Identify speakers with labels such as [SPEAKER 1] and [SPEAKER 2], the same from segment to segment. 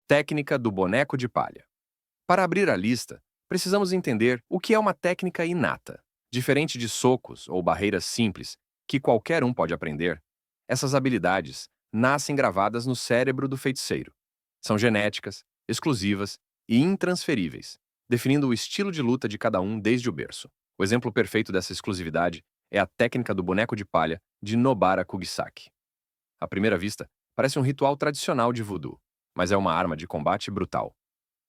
[SPEAKER 1] Técnica do boneco de palha. Para abrir a lista, precisamos entender o que é uma técnica inata. Diferente de socos ou barreiras simples, que qualquer um pode aprender, essas habilidades nascem gravadas no cérebro do feiticeiro. São genéticas, exclusivas e intransferíveis, definindo o estilo de luta de cada um desde o berço. O exemplo perfeito dessa exclusividade é a técnica do boneco de palha de Nobara Kugisaki. À primeira vista, parece um ritual tradicional de voodoo, mas é uma arma de combate brutal.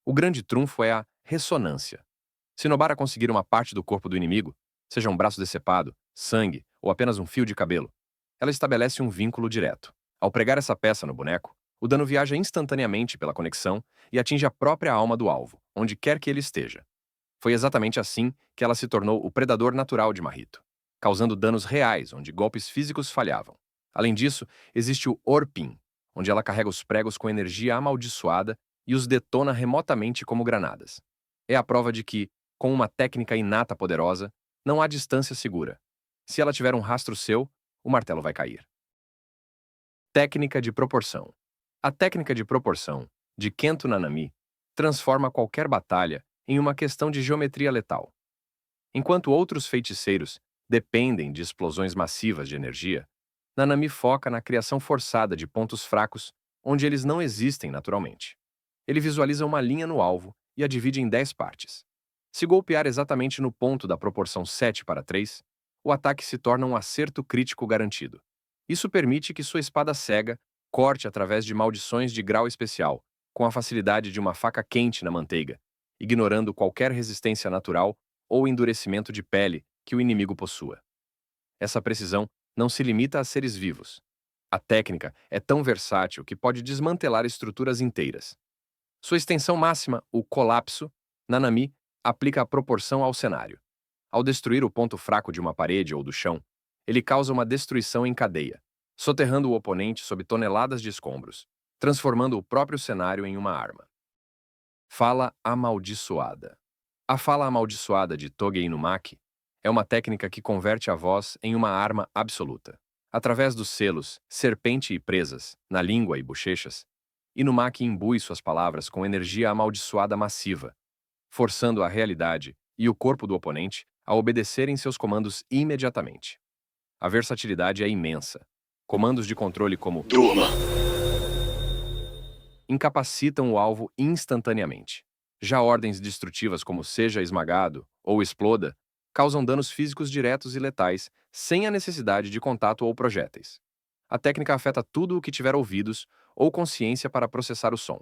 [SPEAKER 1] O grande trunfo é a ressonância. Se Nobara conseguir uma parte do corpo do inimigo, seja um braço decepado, sangue ou apenas um fio de cabelo, ela estabelece um vínculo direto. Ao pregar essa peça no boneco, o dano viaja instantaneamente pela conexão e atinge a própria alma do alvo, onde quer que ele esteja. Foi exatamente assim que ela se tornou o predador natural de Mahito, causando danos reais onde golpes físicos falhavam. Além disso, existe o Orpin, onde ela carrega os pregos com energia amaldiçoada e os detona remotamente como granadas. É a prova de que, com uma técnica inata poderosa, não há distância segura. Se ela tiver um rastro seu, o martelo vai cair. Técnica de proporção. A técnica de proporção, de Kento Nanami, transforma qualquer batalha em uma questão de geometria letal. Enquanto outros feiticeiros dependem de explosões massivas de energia, Nanami foca na criação forçada de pontos fracos onde eles não existem naturalmente. Ele visualiza uma linha no alvo e a divide em 10 partes. Se golpear exatamente no ponto da proporção 7:3, o ataque se torna um acerto crítico garantido. Isso permite que sua espada cega corte através de maldições de grau especial, com a facilidade de uma faca quente na manteiga, ignorando qualquer resistência natural ou endurecimento de pele que o inimigo possua. Essa precisão não se limita a seres vivos. A técnica é tão versátil que pode desmantelar estruturas inteiras. Sua extensão máxima, o colapso, Nanami aplica a proporção ao cenário. Ao destruir o ponto fraco de uma parede ou do chão, ele causa uma destruição em cadeia, soterrando o oponente sob toneladas de escombros, transformando o próprio cenário em uma arma. Fala amaldiçoada. A fala amaldiçoada de Togei Inumaki é uma técnica que converte a voz em uma arma absoluta. Através dos selos, serpente e presas, na língua e bochechas, Inumaki imbui suas palavras com energia amaldiçoada massiva, forçando a realidade e o corpo do oponente a obedecerem seus comandos imediatamente. A versatilidade é imensa. Comandos de controle como
[SPEAKER 2] Durma.
[SPEAKER 1] incapacitam o alvo instantaneamente. Já ordens destrutivas como seja esmagado ou exploda causam danos físicos diretos e letais sem a necessidade de contato ou projéteis. A técnica afeta tudo o que tiver ouvidos ou consciência para processar o som.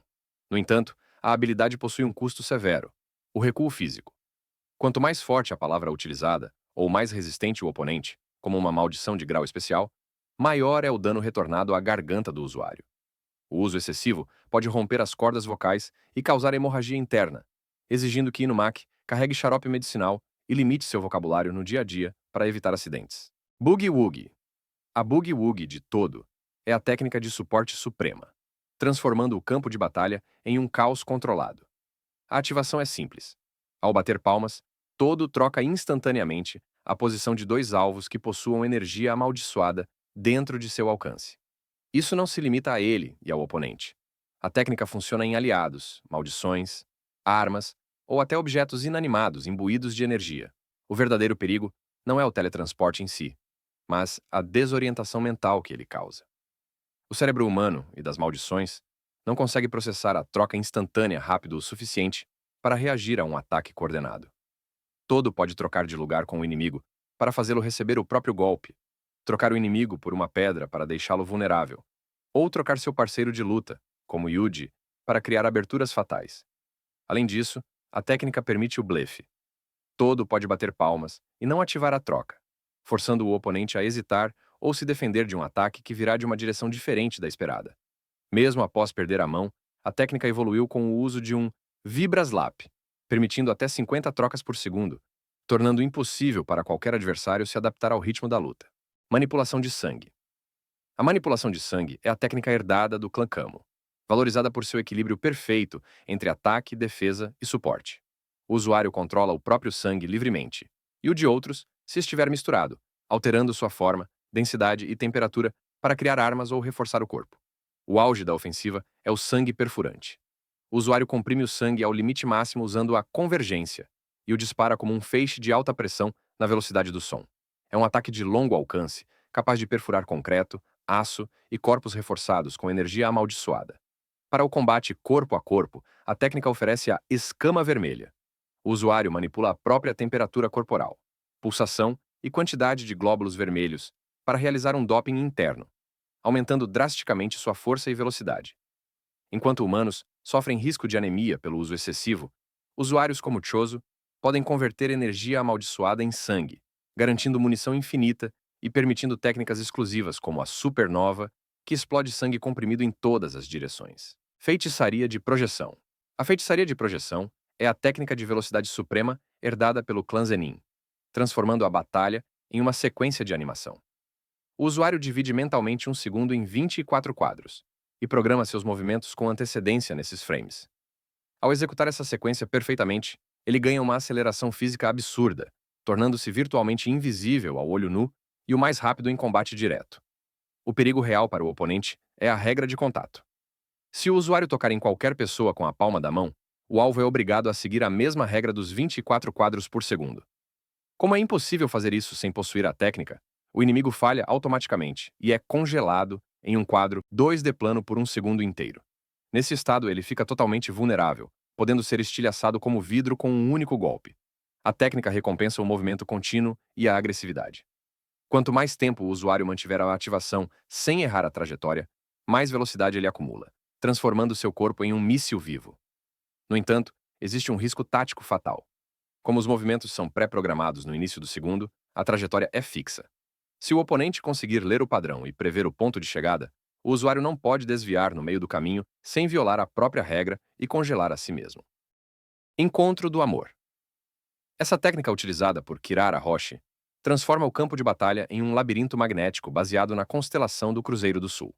[SPEAKER 1] No entanto, a habilidade possui um custo severo: o recuo físico. Quanto mais forte a palavra utilizada, ou mais resistente o oponente, como uma maldição de grau especial, maior é o dano retornado à garganta do usuário. O uso excessivo pode romper as cordas vocais e causar hemorragia interna, exigindo que Inumaki carregue xarope medicinal e limite seu vocabulário no dia a dia para evitar acidentes. Boogie Woogie. A Boogie Woogie de todo é a técnica de suporte suprema, transformando o campo de batalha em um caos controlado. A ativação é simples. Ao bater palmas, todo troca instantaneamente a posição de dois alvos que possuam energia amaldiçoada dentro de seu alcance. Isso não se limita a ele e ao oponente. A técnica funciona em aliados, maldições, armas ou até objetos inanimados imbuídos de energia. O verdadeiro perigo não é o teletransporte em si, mas a desorientação mental que ele causa. O cérebro humano e das maldições não consegue processar a troca instantânea rápido o suficiente para reagir a um ataque coordenado. Todo pode trocar de lugar com o inimigo para fazê-lo receber o próprio golpe, trocar o inimigo por uma pedra para deixá-lo vulnerável, ou trocar seu parceiro de luta, como Yuji, para criar aberturas fatais. Além disso, a técnica permite o blefe. Todo pode bater palmas e não ativar a troca, forçando o oponente a hesitar ou se defender de um ataque que virá de uma direção diferente da esperada. Mesmo após perder a mão, a técnica evoluiu com o uso de um Vibraslap, permitindo até 50 trocas por segundo, tornando impossível para qualquer adversário se adaptar ao ritmo da luta. Manipulação de sangue. A manipulação de sangue é a técnica herdada do clã Kamo, valorizada por seu equilíbrio perfeito entre ataque, defesa e suporte. O usuário controla o próprio sangue livremente, e o de outros, se estiver misturado, alterando sua forma, densidade e temperatura para criar armas ou reforçar o corpo. O auge da ofensiva é o sangue perfurante. O usuário comprime o sangue ao limite máximo usando a convergência e o dispara como um feixe de alta pressão na velocidade do som. É um ataque de longo alcance, capaz de perfurar concreto, aço e corpos reforçados com energia amaldiçoada. Para o combate corpo a corpo, a técnica oferece a escama vermelha. O usuário manipula a própria temperatura corporal, pulsação e quantidade de glóbulos vermelhos para realizar um doping interno, aumentando drasticamente sua força e velocidade. Enquanto humanos sofrem risco de anemia pelo uso excessivo, usuários como Chozo podem converter energia amaldiçoada em sangue, garantindo munição infinita e permitindo técnicas exclusivas como a supernova, que explode sangue comprimido em todas as direções. Feitiçaria de projeção. A feitiçaria de projeção é a técnica de velocidade suprema herdada pelo clã Zenin, transformando a batalha em uma sequência de animação. O usuário divide mentalmente um segundo em 24 quadros e programa seus movimentos com antecedência nesses frames. Ao executar essa sequência perfeitamente, ele ganha uma aceleração física absurda, tornando-se virtualmente invisível ao olho nu e o mais rápido em combate direto. O perigo real para o oponente é a regra de contato. Se o usuário tocar em qualquer pessoa com a palma da mão, o alvo é obrigado a seguir a mesma regra dos 24 quadros por segundo. Como é impossível fazer isso sem possuir a técnica, o inimigo falha automaticamente e é congelado em um quadro 2D plano por um segundo inteiro. Nesse estado, ele fica totalmente vulnerável, podendo ser estilhaçado como vidro com um único golpe. A técnica recompensa o movimento contínuo e a agressividade. Quanto mais tempo o usuário mantiver a ativação sem errar a trajetória, mais velocidade ele acumula, transformando seu corpo em um míssil vivo. No entanto, existe um risco tático fatal. Como os movimentos são pré-programados no início do segundo, a trajetória é fixa. Se o oponente conseguir ler o padrão e prever o ponto de chegada, o usuário não pode desviar no meio do caminho sem violar a própria regra e congelar a si mesmo. Encontro do amor. Essa técnica utilizada por Kirara Roshi transforma o campo de batalha em um labirinto magnético baseado na constelação do Cruzeiro do Sul.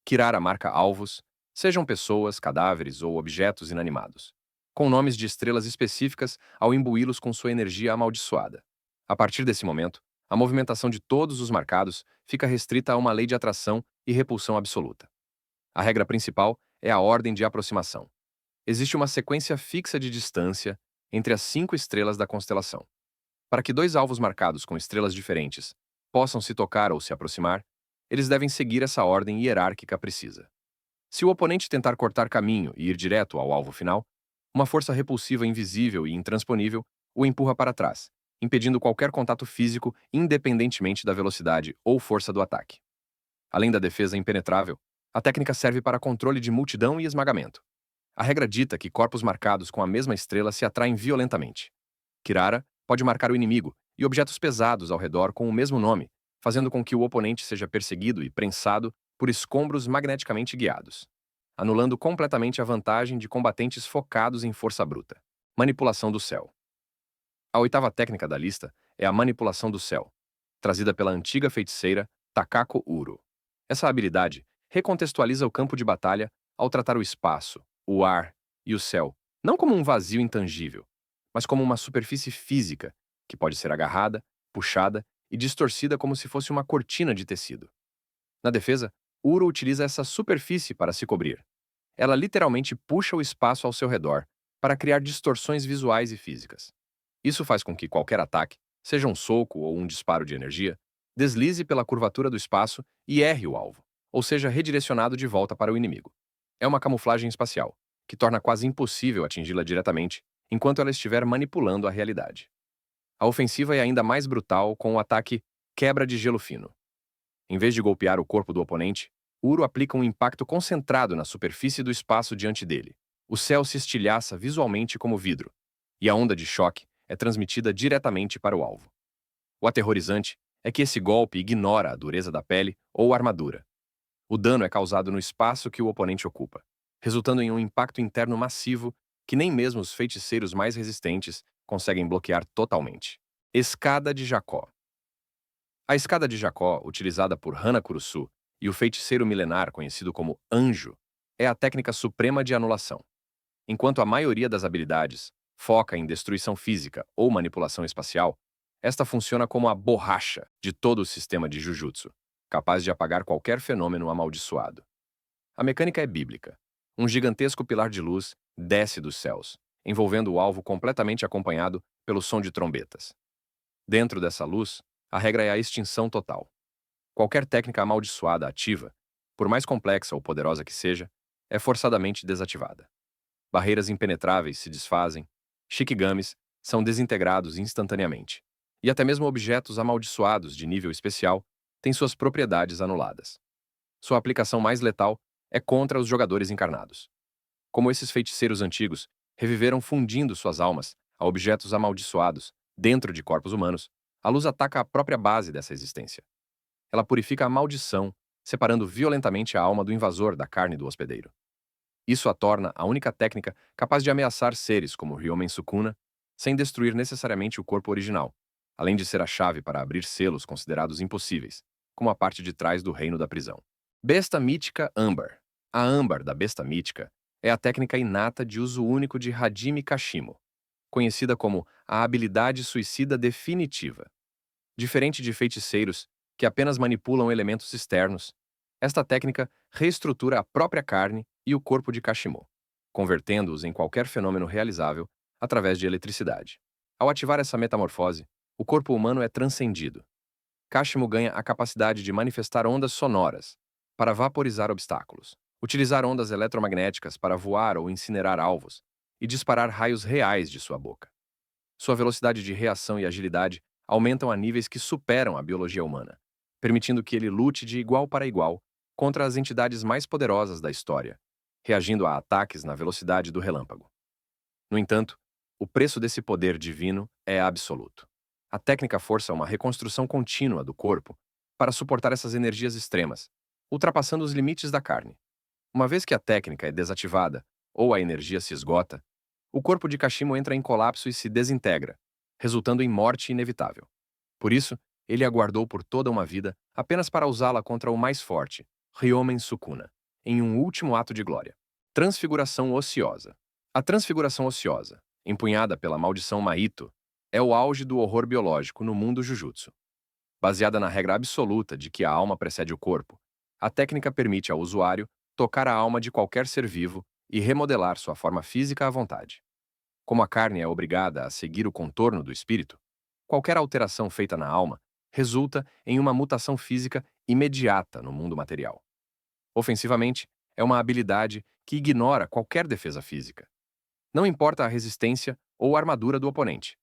[SPEAKER 1] Kirara marca alvos, sejam pessoas, cadáveres ou objetos inanimados, com nomes de estrelas específicas ao imbuí-los com sua energia amaldiçoada. A partir desse momento, a movimentação de todos os marcados fica restrita a uma lei de atração e repulsão absoluta. A regra principal é a ordem de aproximação. Existe uma sequência fixa de distância entre as 5 estrelas da constelação. Para que dois alvos marcados com estrelas diferentes possam se tocar ou se aproximar, eles devem seguir essa ordem hierárquica precisa. Se o oponente tentar cortar caminho e ir direto ao alvo final, uma força repulsiva invisível e intransponível o empurra para trás, impedindo qualquer contato físico independentemente da velocidade ou força do ataque. Além da defesa impenetrável, a técnica serve para controle de multidão e esmagamento. A regra dita que corpos marcados com a mesma estrela se atraem violentamente. Kirara pode marcar o inimigo e objetos pesados ao redor com o mesmo nome, fazendo com que o oponente seja perseguido e prensado por escombros magneticamente guiados, anulando completamente a vantagem de combatentes focados em força bruta. Manipulação do céu. A oitava técnica da lista é a manipulação do céu, trazida pela antiga feiticeira Takako Uro. Essa habilidade recontextualiza o campo de batalha ao tratar o espaço, o ar e o céu, não como um vazio intangível, mas como uma superfície física que pode ser agarrada, puxada e distorcida como se fosse uma cortina de tecido. Na defesa, Uro utiliza essa superfície para se cobrir. Ela literalmente puxa o espaço ao seu redor para criar distorções visuais e físicas. Isso faz com que qualquer ataque, seja um soco ou um disparo de energia, deslize pela curvatura do espaço e erre o alvo, ou seja redirecionado de volta para o inimigo. É uma camuflagem espacial, que torna quase impossível atingi-la diretamente enquanto ela estiver manipulando a realidade. A ofensiva é ainda mais brutal com o ataque quebra de gelo fino. Em vez de golpear o corpo do oponente, Uro aplica um impacto concentrado na superfície do espaço diante dele. O céu se estilhaça visualmente como vidro, e a onda de choque é transmitida diretamente para o alvo. O aterrorizante é que esse golpe ignora a dureza da pele ou armadura. O dano é causado no espaço que o oponente ocupa, resultando em um impacto interno massivo que nem mesmo os feiticeiros mais resistentes conseguem bloquear totalmente. Escada de Jacó. A escada de Jacó, utilizada por Hana Kurusu e o feiticeiro milenar conhecido como Anjo, é a técnica suprema de anulação. Enquanto a maioria das habilidades foca em destruição física ou manipulação espacial, esta funciona como a borracha de todo o sistema de Jujutsu, capaz de apagar qualquer fenômeno amaldiçoado. A mecânica é bíblica. Um gigantesco pilar de luz desce dos céus, envolvendo o alvo completamente acompanhado pelo som de trombetas. Dentro dessa luz, a regra é a extinção total. Qualquer técnica amaldiçoada ativa, por mais complexa ou poderosa que seja, é forçadamente desativada. Barreiras impenetráveis se desfazem, shikigamis são desintegrados instantaneamente, e até mesmo objetos amaldiçoados de nível especial têm suas propriedades anuladas. Sua aplicação mais letal é contra os jogadores encarnados. Como esses feiticeiros antigos reviveram fundindo suas almas a objetos amaldiçoados dentro de corpos humanos, a luz ataca a própria base dessa existência. Ela purifica a maldição, separando violentamente a alma do invasor da carne do hospedeiro. Isso a torna a única técnica capaz de ameaçar seres como Ryomen Sukuna, sem destruir necessariamente o corpo original, além de ser a chave para abrir selos considerados impossíveis, como a parte de trás do reino da prisão. Besta mítica âmbar. A âmbar da besta mítica é a técnica inata de uso único de Hajime Kashimo, conhecida como a habilidade suicida definitiva. Diferente de feiticeiros que apenas manipulam elementos externos, esta técnica reestrutura a própria carne e o corpo de Kashimo, convertendo-os em qualquer fenômeno realizável através de eletricidade. Ao ativar essa metamorfose, o corpo humano é transcendido. Kashimo ganha a capacidade de manifestar ondas sonoras para vaporizar obstáculos, utilizar ondas eletromagnéticas para voar ou incinerar alvos e disparar raios reais de sua boca. Sua velocidade de reação e agilidade aumentam a níveis que superam a biologia humana, permitindo que ele lute de igual para igual contra as entidades mais poderosas da história, reagindo a ataques na velocidade do relâmpago. No entanto, o preço desse poder divino é absoluto. A técnica força uma reconstrução contínua do corpo para suportar essas energias extremas, ultrapassando os limites da carne. Uma vez que a técnica é desativada ou a energia se esgota, o corpo de Kashimo entra em colapso e se desintegra, resultando em morte inevitável. Por isso, ele aguardou por toda uma vida apenas para usá-la contra o mais forte, Ryomen Sukuna, em um último ato de glória. Transfiguração ociosa. A transfiguração ociosa, empunhada pela maldição Mahito, é o auge do horror biológico no mundo Jujutsu. Baseada na regra absoluta de que a alma precede o corpo, a técnica permite ao usuário tocar a alma de qualquer ser vivo e remodelar sua forma física à vontade. Como a carne é obrigada a seguir o contorno do espírito, qualquer alteração feita na alma resulta em uma mutação física imediata no mundo material. Ofensivamente, é uma habilidade que ignora qualquer defesa física. Não importa a resistência ou a armadura do oponente.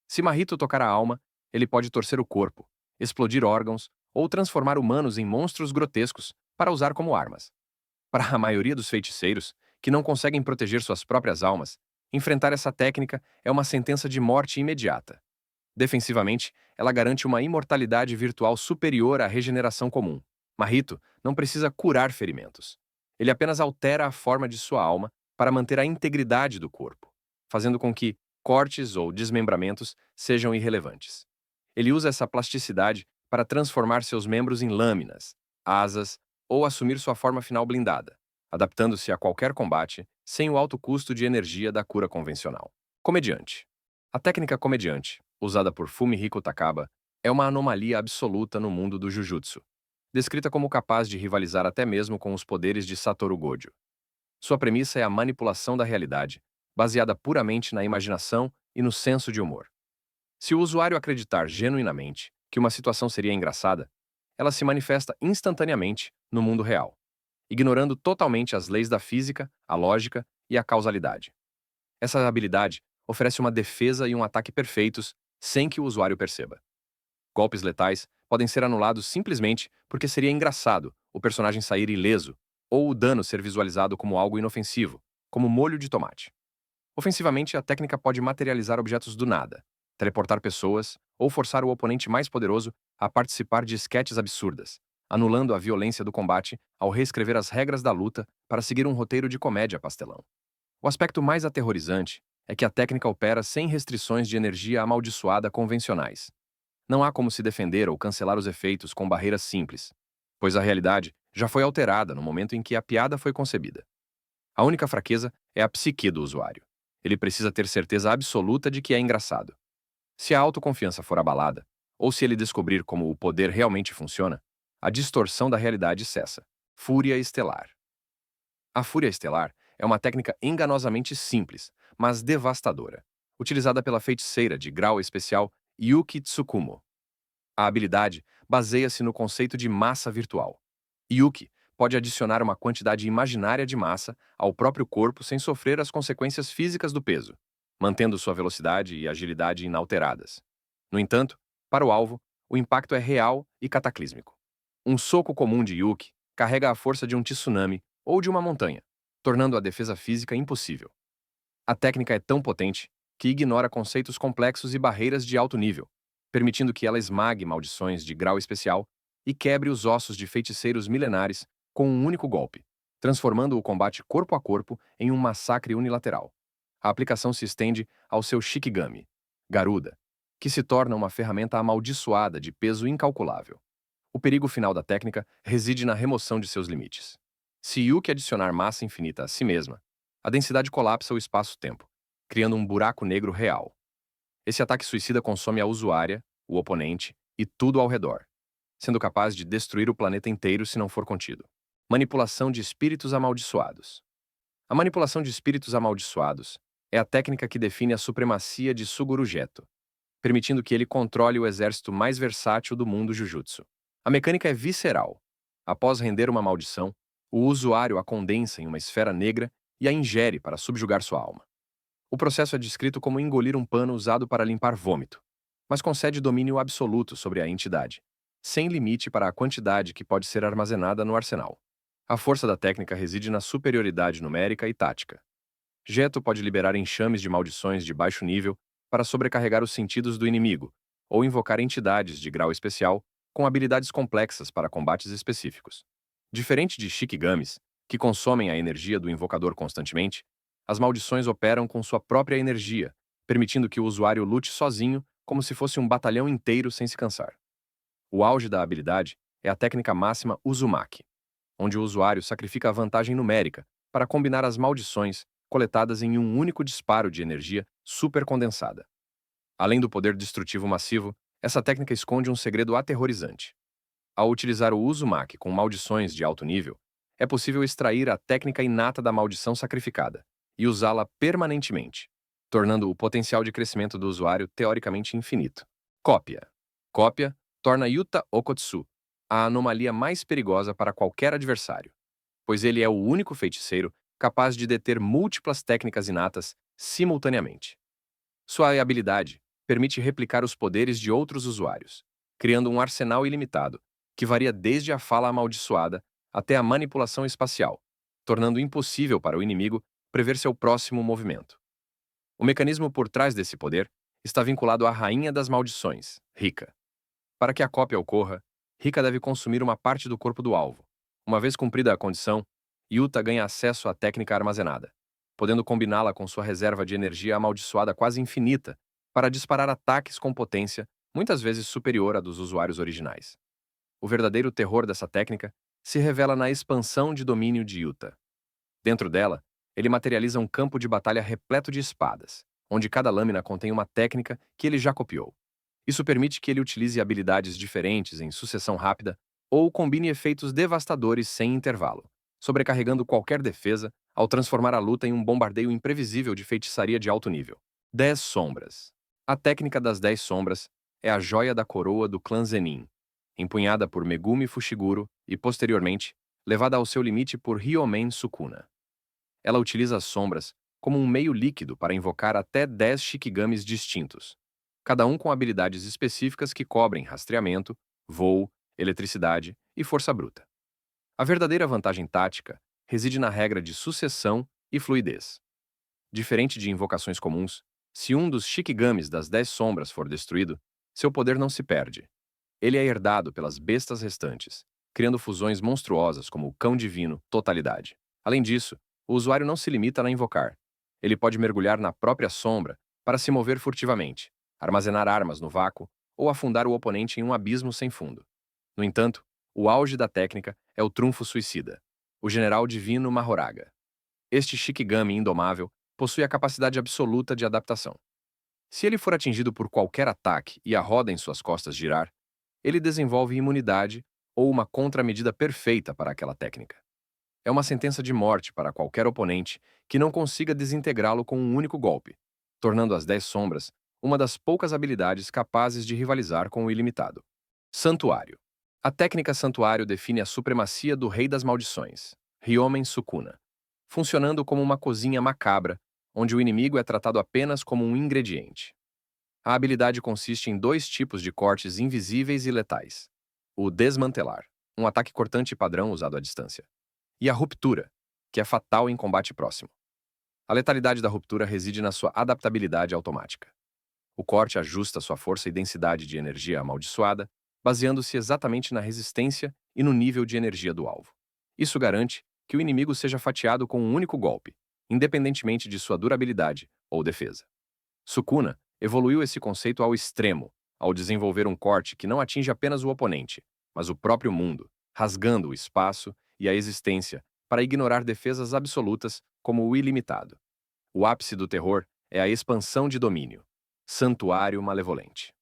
[SPEAKER 1] Se Mahito tocar a alma, ele pode torcer o corpo, explodir órgãos ou transformar humanos em monstros grotescos para usar como armas. Para a maioria dos feiticeiros, que não conseguem proteger suas próprias almas, enfrentar essa técnica é uma sentença de morte imediata. Defensivamente, ela garante uma imortalidade virtual superior à regeneração comum. Mahito não precisa curar ferimentos. Ele apenas altera a forma de sua alma para manter a integridade do corpo, fazendo com que cortes ou desmembramentos sejam irrelevantes. Ele usa essa plasticidade para transformar seus membros em lâminas, asas ou assumir sua forma final blindada, adaptando-se a qualquer combate sem o alto custo de energia da cura convencional. Comediante. A técnica comediante, usada por Fumihiko Takaba, é uma anomalia absoluta no mundo do Jujutsu, descrita como capaz de rivalizar até mesmo com os poderes de Satoru Gojo. Sua premissa é a manipulação da realidade, baseada puramente na imaginação e no senso de humor. Se o usuário acreditar genuinamente que uma situação seria engraçada, ela se manifesta instantaneamente no mundo real, ignorando totalmente as leis da física, a lógica e a causalidade. Essa habilidade oferece uma defesa e um ataque perfeitos sem que o usuário perceba. Golpes letais podem ser anulados simplesmente porque seria engraçado o personagem sair ileso ou o dano ser visualizado como algo inofensivo, como molho de tomate. Ofensivamente, a técnica pode materializar objetos do nada, teleportar pessoas ou forçar o oponente mais poderoso a participar de esquetes absurdas, anulando a violência do combate ao reescrever as regras da luta para seguir um roteiro de comédia pastelão. O aspecto mais aterrorizante é que a técnica opera sem restrições de energia amaldiçoada convencionais. Não há como se defender ou cancelar os efeitos com barreiras simples, pois a realidade já foi alterada no momento em que a piada foi concebida. A única fraqueza é a psique do usuário. Ele precisa ter certeza absoluta de que é engraçado. Se a autoconfiança for abalada, ou se ele descobrir como o poder realmente funciona, a distorção da realidade cessa. Fúria Estelar. A Fúria Estelar é uma técnica enganosamente simples, mas devastadora, utilizada pela feiticeira de grau especial Yuki Tsukumo. A habilidade baseia-se no conceito de massa virtual. Yuki pode adicionar uma quantidade imaginária de massa ao próprio corpo sem sofrer as consequências físicas do peso, mantendo sua velocidade e agilidade inalteradas. No entanto, para o alvo, o impacto é real e cataclísmico. Um soco comum de Yuki carrega a força de um tsunami ou de uma montanha, tornando a defesa física impossível. A técnica é tão potente que ignora conceitos complexos e barreiras de alto nível, permitindo que ela esmague maldições de grau especial e quebre os ossos de feiticeiros milenares com um único golpe, transformando o combate corpo a corpo em um massacre unilateral. A aplicação se estende ao seu Shikigami, Garuda, que se torna uma ferramenta amaldiçoada de peso incalculável. O perigo final da técnica reside na remoção de seus limites. Se Yuki adicionar massa infinita a si mesma, a densidade colapsa o espaço-tempo, criando um buraco negro real. Esse ataque suicida consome a usuária, o oponente e tudo ao redor, sendo capaz de destruir o planeta inteiro se não for contido. Manipulação de espíritos amaldiçoados. A manipulação de espíritos amaldiçoados é a técnica que define a supremacia de Suguru Geto, permitindo que ele controle o exército mais versátil do mundo Jujutsu. A mecânica é visceral. Após render uma maldição, o usuário a condensa em uma esfera negra e a ingere para subjugar sua alma. O processo é descrito como engolir um pano usado para limpar vômito, mas concede domínio absoluto sobre a entidade, sem limite para a quantidade que pode ser armazenada no arsenal. A força da técnica reside na superioridade numérica e tática. Geto pode liberar enxames de maldições de baixo nível para sobrecarregar os sentidos do inimigo, ou invocar entidades de grau especial com habilidades complexas para combates específicos. Diferente de Shikigamis, que consomem a energia do invocador constantemente, as maldições operam com sua própria energia, permitindo que o usuário lute sozinho como se fosse um batalhão inteiro sem se cansar. O auge da habilidade é a técnica máxima Uzumaki, onde o usuário sacrifica a vantagem numérica para combinar as maldições coletadas em um único disparo de energia supercondensada. Além do poder destrutivo massivo, essa técnica esconde um segredo aterrorizante. Ao utilizar o Uzumaki com maldições de alto nível, é possível extrair a técnica inata da maldição sacrificada e usá-la permanentemente, tornando o potencial de crescimento do usuário teoricamente infinito. Cópia. Cópia torna Yuta Okotsu a anomalia mais perigosa para qualquer adversário, pois ele é o único feiticeiro capaz de deter múltiplas técnicas inatas simultaneamente. Sua habilidade permite replicar os poderes de outros usuários, criando um arsenal ilimitado, que varia desde a fala amaldiçoada até a manipulação espacial, tornando impossível para o inimigo prever seu próximo movimento. O mecanismo por trás desse poder está vinculado à Rainha das Maldições, Rika. Para que a cópia ocorra, Rika deve consumir uma parte do corpo do alvo. Uma vez cumprida a condição, Yuta ganha acesso à técnica armazenada, podendo combiná-la com sua reserva de energia amaldiçoada quase infinita para disparar ataques com potência muitas vezes superior à dos usuários originais. O verdadeiro terror dessa técnica se revela na expansão de domínio de Yuta. Dentro dela, ele materializa um campo de batalha repleto de espadas, onde cada lâmina contém uma técnica que ele já copiou. Isso permite que ele utilize habilidades diferentes em sucessão rápida ou combine efeitos devastadores sem intervalo, sobrecarregando qualquer defesa ao transformar a luta em um bombardeio imprevisível de feitiçaria de alto nível. 10 Sombras. A técnica das 10 Sombras é a joia da coroa do clã Zenin, empunhada por Megumi Fushiguro e, posteriormente, levada ao seu limite por Ryomen Sukuna. Ela utiliza as sombras como um meio líquido para invocar até 10 Shikigamis distintos, cada um com habilidades específicas que cobrem rastreamento, voo, eletricidade e força bruta. A verdadeira vantagem tática reside na regra de sucessão e fluidez. Diferente de invocações comuns, se um dos Shikigamis das 10 sombras for destruído, seu poder não se perde. Ele é herdado pelas bestas restantes, criando fusões monstruosas como o Cão Divino, Totalidade. Além disso, o usuário não se limita a invocar. Ele pode mergulhar na própria sombra para se mover furtivamente, armazenar armas no vácuo ou afundar o oponente em um abismo sem fundo. No entanto, o auge da técnica é o trunfo suicida, o General Divino Mahoraga. Este Shikigami indomável possui a capacidade absoluta de adaptação. Se ele for atingido por qualquer ataque e a roda em suas costas girar, ele desenvolve imunidade ou uma contramedida perfeita para aquela técnica. É uma sentença de morte para qualquer oponente que não consiga desintegrá-lo com um único golpe, tornando as 10 sombras uma das poucas habilidades capazes de rivalizar com o ilimitado. Santuário. A técnica Santuário define a supremacia do Rei das Maldições, Ryomen Sukuna, funcionando como uma cozinha macabra, onde o inimigo é tratado apenas como um ingrediente. A habilidade consiste em dois tipos de cortes invisíveis e letais: o desmantelar, um ataque cortante padrão usado à distância, e a ruptura, que é fatal em combate próximo. A letalidade da ruptura reside na sua adaptabilidade automática. O corte ajusta sua força e densidade de energia amaldiçoada, baseando-se exatamente na resistência e no nível de energia do alvo. Isso garante que o inimigo seja fatiado com um único golpe, independentemente de sua durabilidade ou defesa. Sukuna evoluiu esse conceito ao extremo, ao desenvolver um corte que não atinge apenas o oponente, mas o próprio mundo, rasgando o espaço e a existência para ignorar defesas absolutas como o ilimitado. O ápice do terror é a expansão de domínio. Santuário Malevolente.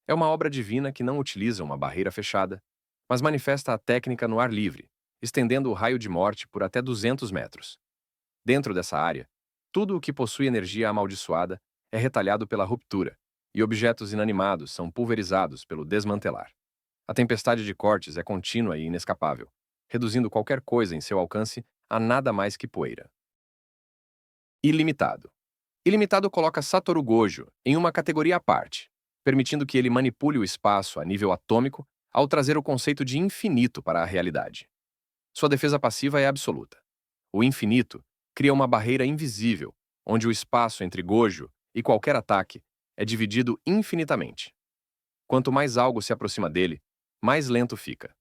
[SPEAKER 1] É uma obra divina que não utiliza uma barreira fechada, mas manifesta a técnica no ar livre, estendendo o raio de morte por até 200 metros. Dentro dessa área, tudo o que possui energia amaldiçoada é retalhado pela ruptura, e objetos inanimados são pulverizados pelo desmantelar. A tempestade de cortes é contínua e inescapável, reduzindo qualquer coisa em seu alcance a nada mais que poeira. Ilimitado. Ilimitado coloca Satoru Gojo em uma categoria à parte, permitindo que ele manipule o espaço a nível atômico ao trazer o conceito de infinito para a realidade. Sua defesa passiva é absoluta. O infinito cria uma barreira invisível, onde o espaço entre Gojo e qualquer ataque é dividido infinitamente. Quanto mais algo se aproxima dele, mais lento fica,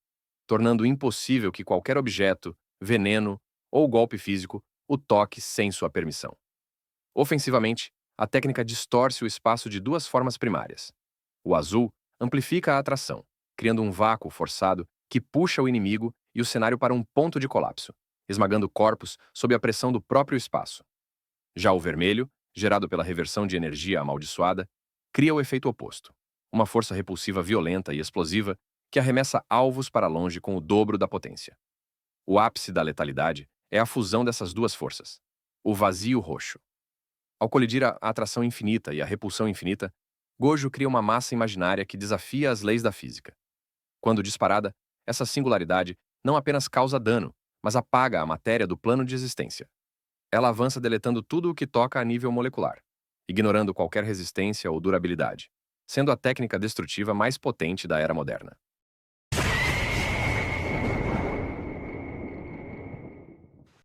[SPEAKER 1] tornando impossível que qualquer objeto, veneno ou golpe físico o toque sem sua permissão. Ofensivamente, a técnica distorce o espaço de duas formas primárias. O azul amplifica a atração, criando um vácuo forçado que puxa o inimigo e o cenário para um ponto de colapso, esmagando corpos sob a pressão do próprio espaço. Já o vermelho, gerado pela reversão de energia amaldiçoada, cria o efeito oposto, uma força repulsiva violenta e explosiva que arremessa alvos para longe com o dobro da potência. O ápice da letalidade é a fusão dessas duas forças, o vazio roxo. Ao colidir a atração infinita e a repulsão infinita, Gojo cria uma massa imaginária que desafia as leis da física. Quando disparada, essa singularidade não apenas causa dano, mas apaga a matéria do plano de existência. Ela avança deletando tudo o que toca a nível molecular, ignorando qualquer resistência ou durabilidade, sendo a técnica destrutiva mais potente da era moderna.